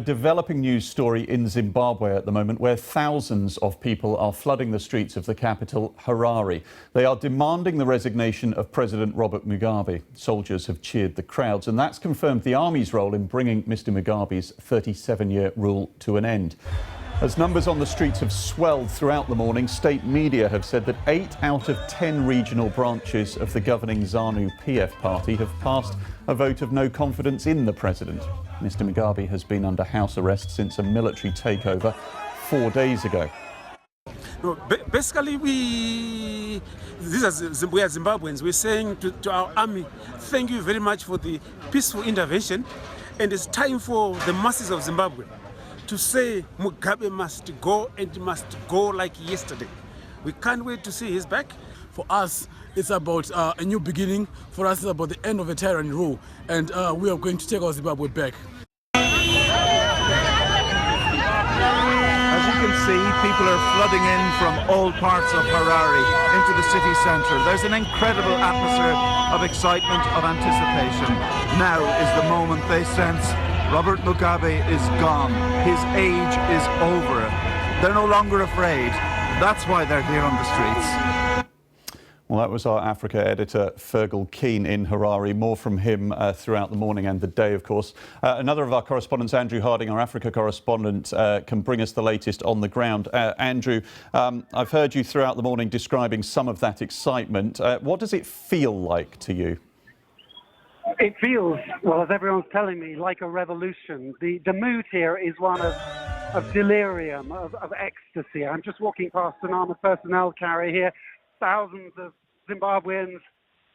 developing news story in Zimbabwe at the moment where thousands of people are flooding the streets of the capital, Harare. They are demanding the resignation of President Robert Mugabe. Soldiers have cheered the crowds, and that's confirmed the army's role in bringing Mr Mugabe's 37-year rule to an end. As numbers on the streets have swelled throughout the morning, state media have said that 8 out of 10 regional branches of the governing Zanu-PF party have passed a vote of no confidence in the president. Mr Mugabe has been under house arrest since a military takeover 4 days ago. No, basically, we are Zimbabweans. We're saying to our army, thank you very much for the peaceful intervention, and it's time for the masses of Zimbabwe to say Mugabe must go, and must go like yesterday. We can't wait to see his back. For us, it's about a new beginning. For us, it's about the end of a tyrant rule, and we are going to take our Zimbabwe back. As you can see, people are flooding in from all parts of Harare into the city centre. There's an incredible atmosphere of excitement, of anticipation. Now is the moment they sense Robert Mugabe is gone. His age is over. They're no longer afraid. That's why they're here on the streets. Well, that was our Africa editor, Fergal Keane, in Harare. More from him throughout the morning and the day, of course. Another of our correspondents, Andrew Harding, our Africa correspondent, can bring us the latest on the ground. Andrew, I've heard you throughout the morning describing some of that excitement. What does it feel like to you? It feels, well, as everyone's telling me, like a revolution. The mood here is one of delirium, of ecstasy. I'm just walking past an armoured personnel carrier here. Thousands of Zimbabweans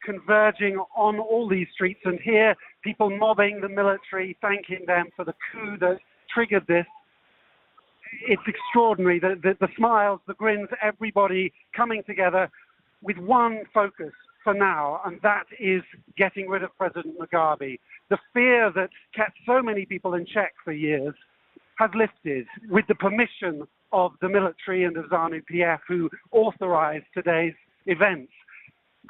converging on all these streets, and here people mobbing the military, thanking them for the coup that triggered this. It's extraordinary, the smiles, the grins, everybody coming together with one focus for now, and that is getting rid of President Mugabe. The fear that kept so many people in check for years has lifted with the permission of the military and of Zanu-PF, who authorized today's events.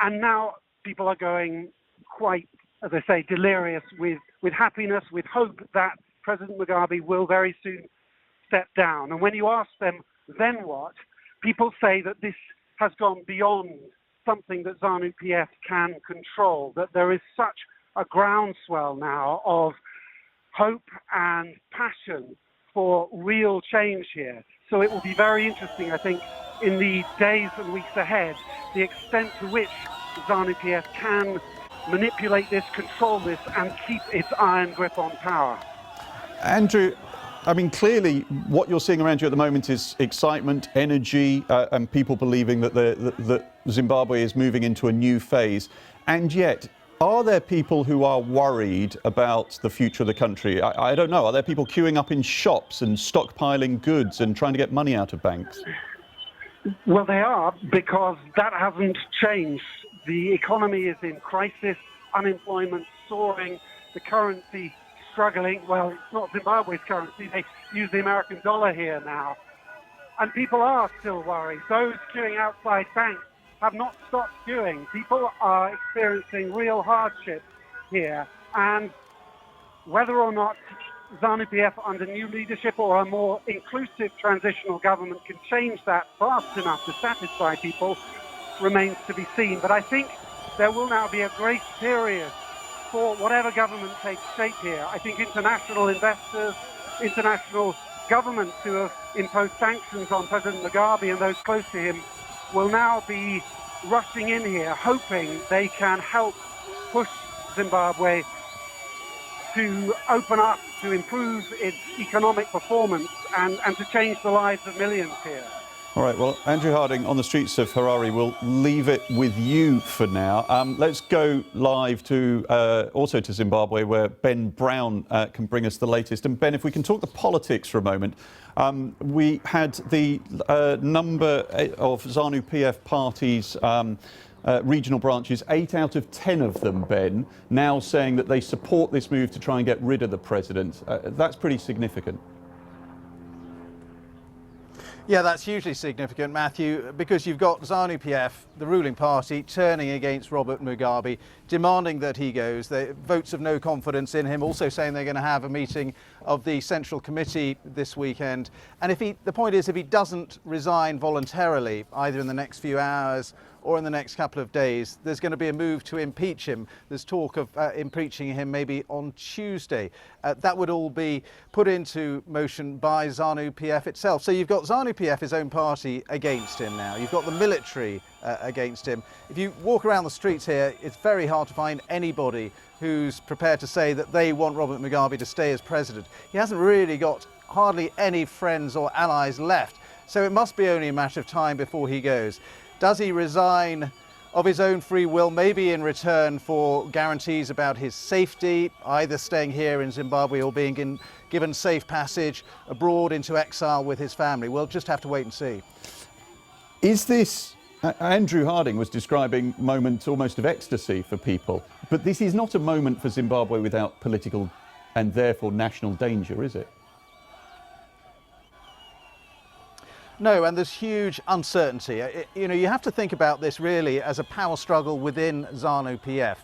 And now people are going quite, as I say, delirious with happiness, with hope that President Mugabe will very soon step down. And when you ask them, then what? People say that this has gone beyond something that Zanu-PF can control, that there is such a groundswell now of hope and passion for real change here. So it will be very interesting, I think, in the days and weeks ahead, the extent to which Zanu-PF can manipulate this, control this, and keep its iron grip on power. Andrew, I mean, clearly what you're seeing around you at the moment is excitement, energy, and people believing that that Zimbabwe is moving into a new phase. And yet, are there people who are worried about the future of the country? I don't know. Are there people queuing up in shops and stockpiling goods and trying to get money out of banks? Well, they are, because that hasn't changed. The economy is in crisis, unemployment soaring, the currency struggling. Well, it's not Zimbabwe's currency. They use the American dollar here now. And people are still worried. Those queuing outside banks have not stopped queuing. People are experiencing real hardship here. And whether or not Zanu-PF under new leadership or a more inclusive transitional government can change that fast enough to satisfy people remains to be seen. But I think there will now be a grace period for whatever government takes shape here. I think international investors, international governments who have imposed sanctions on President Mugabe and those close to him will now be rushing in here, hoping they can help push Zimbabwe to open up, to improve its economic performance and to change the lives of millions here. All right, well, Andrew Harding on the streets of Harare. We'll leave it with you for now. Let's go live to also to Zimbabwe, where Ben Brown can bring us the latest. And Ben, if we can talk the politics for a moment. We had the number of Zanu-PF parties, regional branches, 8 out of 10 of them, Ben, now saying that they support this move to try and get rid of the president. That's pretty significant. Yeah, that's hugely significant, Matthew, because you've got Zanu-PF, the ruling party, turning against Robert Mugabe, demanding that he goes. The votes of no confidence in him, also saying they're going to have a meeting of the Central Committee this weekend. And the point is, if he doesn't resign voluntarily, either in the next few hours or in the next couple of days, there's going to be a move to impeach him. There's talk of impeaching him maybe on Tuesday. That would all be put into motion by Zanu-PF itself. So you've got Zanu-PF, his own party, against him now. You've got the military against him. If you walk around the streets here, it's very hard to find anybody who's prepared to say that they want Robert Mugabe to stay as president. He hasn't really got hardly any friends or allies left. So it must be only a matter of time before he goes. Does he resign of his own free will, maybe in return for guarantees about his safety, either staying here in Zimbabwe or being given safe passage abroad into exile with his family? We'll just have to wait and see. Is this, Andrew Harding was describing moments almost of ecstasy for people, but this is not a moment for Zimbabwe without political and therefore national danger, is it? No, and there's huge uncertainty. You have to think about this really as a power struggle within Zanu-PF.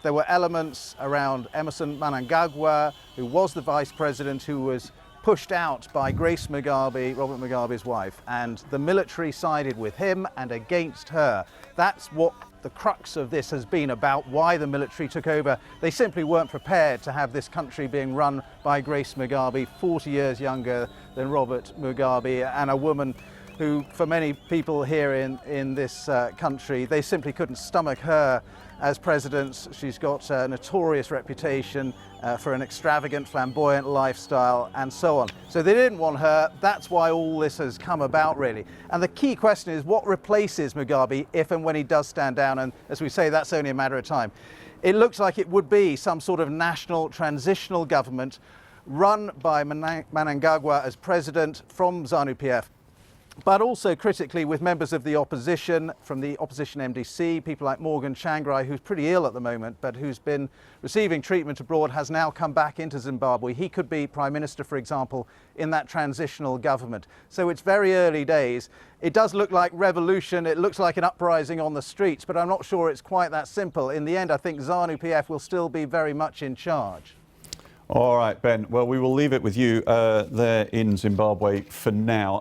There were elements around Emerson Mnangagwa, who was the vice president, who was pushed out by Grace Mugabe, Robert Mugabe's wife, and the military sided with him and against her. That's what the crux of this has been about, why the military took over. They simply weren't prepared to have this country being run by Grace Mugabe, 40 years younger than Robert Mugabe, and a woman who, for many people here in this country, they simply couldn't stomach her as president. She's got a notorious reputation for an extravagant, flamboyant lifestyle and so on. So they didn't want her. That's why all this has come about, really. And the key question is, what replaces Mugabe if and when he does stand down? And as we say, that's only a matter of time. It looks like it would be some sort of national transitional government run by Mnangagwa as president from Zanu-PF, but also critically with members of the opposition, from the opposition MDC, people like Morgan Tsvangirai, who's pretty ill at the moment, but who's been receiving treatment abroad, has now come back into Zimbabwe. He could be Prime Minister, for example, in that transitional government. So it's very early days. It does look like revolution, it looks like an uprising on the streets, but I'm not sure it's quite that simple. In the end, I think Zanu-PF will still be very much in charge. All right, Ben. Well, we will leave it with you there in Zimbabwe for now.